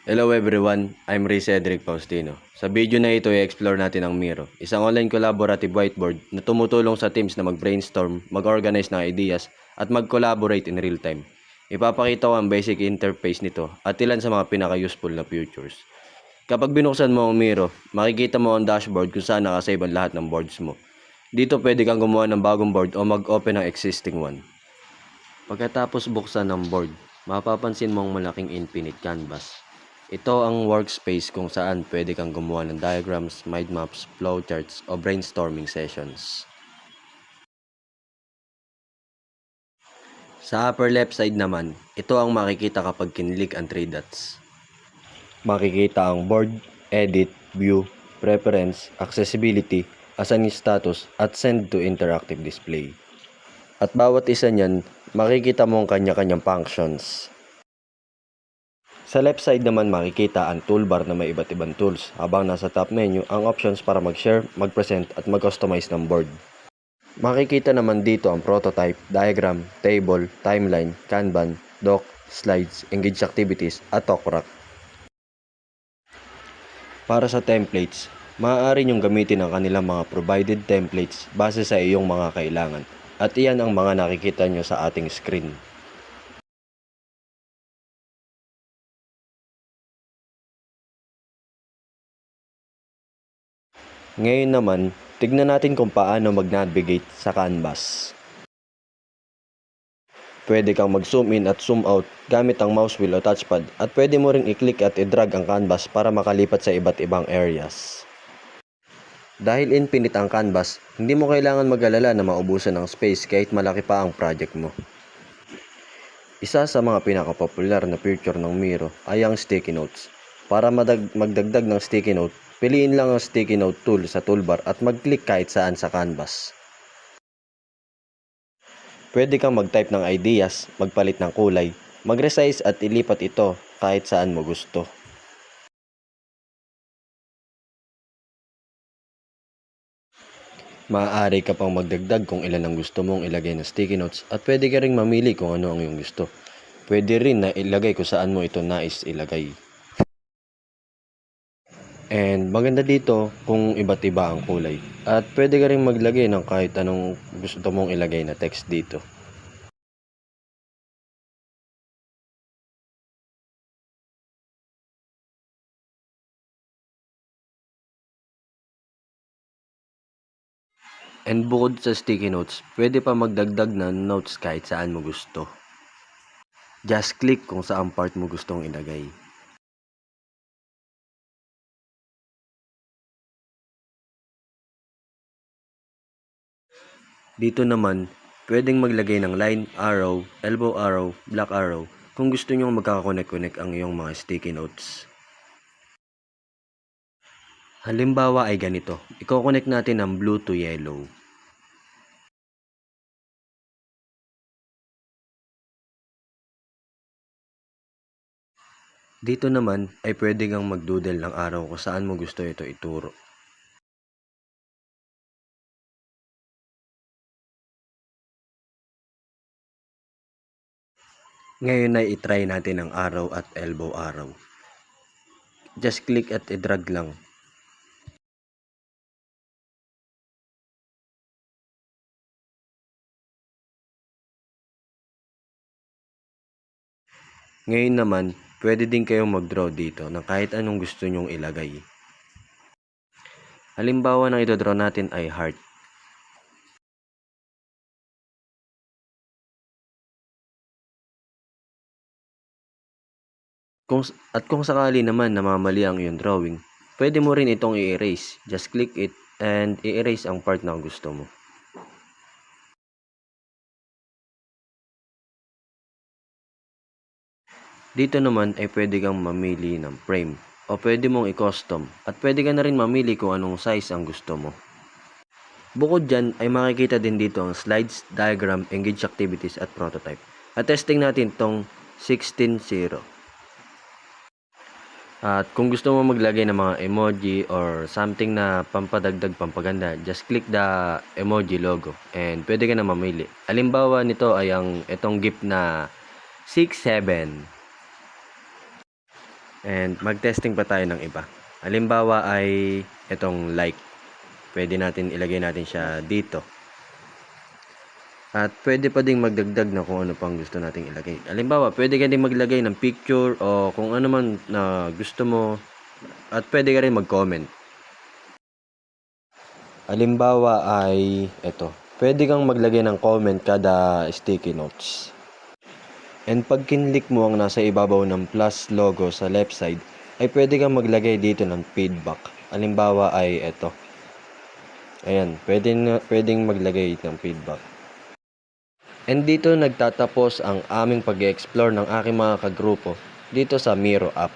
Hello everyone, I'm Ray Cedric Faustino. Sa video na ito, i-explore natin ang Miro, isang online collaborative whiteboard na tumutulong sa teams na mag-brainstorm, mag-organize ng ideas, at mag-collaborate in real time. Ipapakita ko ang basic interface nito at ilan sa mga pinaka-useful na features. Kapag binuksan mo ang Miro, makikita mo ang dashboard kung saan nakasave ang lahat ng boards mo. Dito pwede kang gumawa ng bagong board o mag-open ng existing one. Pagkatapos buksan ng board, mapapansin mo ang malaking infinite canvas. Ito ang workspace kung saan pwede kang gumawa ng diagrams, mind maps, flowcharts, o brainstorming sessions. Sa upper left side naman, ito ang makikita kapag kinlik ang 3 dots. Makikita ang board, edit, view, preference, accessibility, assign status, at send to interactive display. At bawat isa niyan, makikita mo ang kanya-kanyang functions. Sa left side naman makikita ang toolbar na may iba't ibang tools, habang nasa top menu ang options para mag-share, mag-present at mag-customize ng board. Makikita naman dito ang prototype, diagram, table, timeline, Kanban, doc, slides, engage activities at talk rack. Para sa templates, maaari niyong gamitin ang kanilang mga provided templates base sa iyong mga kailangan, at iyan ang mga nakikita niyo sa ating screen. Ngayon naman, tignan natin kung paano mag-navigate sa canvas. Pwede kang mag-zoom in at zoom out gamit ang mouse wheel o touchpad, at pwede mo ring i-click at i-drag ang canvas para makalipat sa iba't ibang areas. Dahil infinite ang canvas, hindi mo kailangan mag-alala na maubusan ng space kahit malaki pa ang project mo. Isa sa mga pinakapopular na feature ng Miro ay ang sticky notes. Para magdagdag ng sticky note, piliin lang ang sticky note tool sa toolbar at mag-click kahit saan sa canvas. Pwede kang mag-type ng ideas, magpalit ng kulay, mag-resize at ilipat ito kahit saan mo gusto. Maaari ka pang magdagdag kung ilan ang gusto mong ilagay na sticky notes, at pwede ka ring mamili kung ano ang iyong gusto. Pwede rin na ilagay kung saan mo ito nais ilagay. And maganda dito kung iba't iba ang kulay. At pwede ka rin maglagay ng kahit anong gusto mong ilagay na text dito. And bukod sa sticky notes, pwede pa magdagdag ng notes kahit saan mo gusto. Just click kung saan part mo gustong ilagay. Dito naman, pwedeng maglagay ng line, arrow, elbow arrow, black arrow kung gusto nyo magkakakonek-connect ang iyong mga sticky notes. Halimbawa ay ganito, i-connect natin ang blue to yellow. Dito naman ay pwede kang magdoodle ng araw kung saan mo gusto ito ituro. Ngayon ay itry natin ang araw at elbow araw. Just click at i-drag lang. Ngayon naman, pwede din kayong mag-draw dito ng kahit anong gusto nyong ilagay. Halimbawa na ito-draw natin ay heart. Kung sakali naman namamali ang iyong drawing, pwede mo rin itong i-erase. Just click it and i-erase ang part na gusto mo. Dito naman ay pwede kang mamili ng frame o pwede mong i-custom, at pwede ka na rin mamili kung anong size ang gusto mo. Bukod dyan ay makikita din dito ang slides, diagram, engage activities at prototype. At testing natin tong 16.0. At kung gusto mo maglagay ng mga emoji or something na pampadagdag, pampaganda, just click the emoji logo and pwede ka na mamili. Halimbawa nito ay itong gift na 6-7. And mag-testing pa tayo ng iba. Halimbawa ay itong like. Pwede natin ilagay natin siya dito. At pwede pa ding magdagdag na kung ano pang gusto nating ilagay. Halimbawa, pwede ka din maglagay ng picture o kung ano man na gusto mo. At pwede ka rin mag-comment. Halimbawa ay ito. Pwede kang maglagay ng comment kada sticky notes. And pag kinlik mo ang nasa ibabaw ng plus logo sa left side, ay pwede kang maglagay dito ng feedback. Halimbawa ay ito. Ayan, pwedeng maglagay ng feedback. And dito nagtatapos ang aming pag-explore ng aking mga kagrupo dito sa Miro app.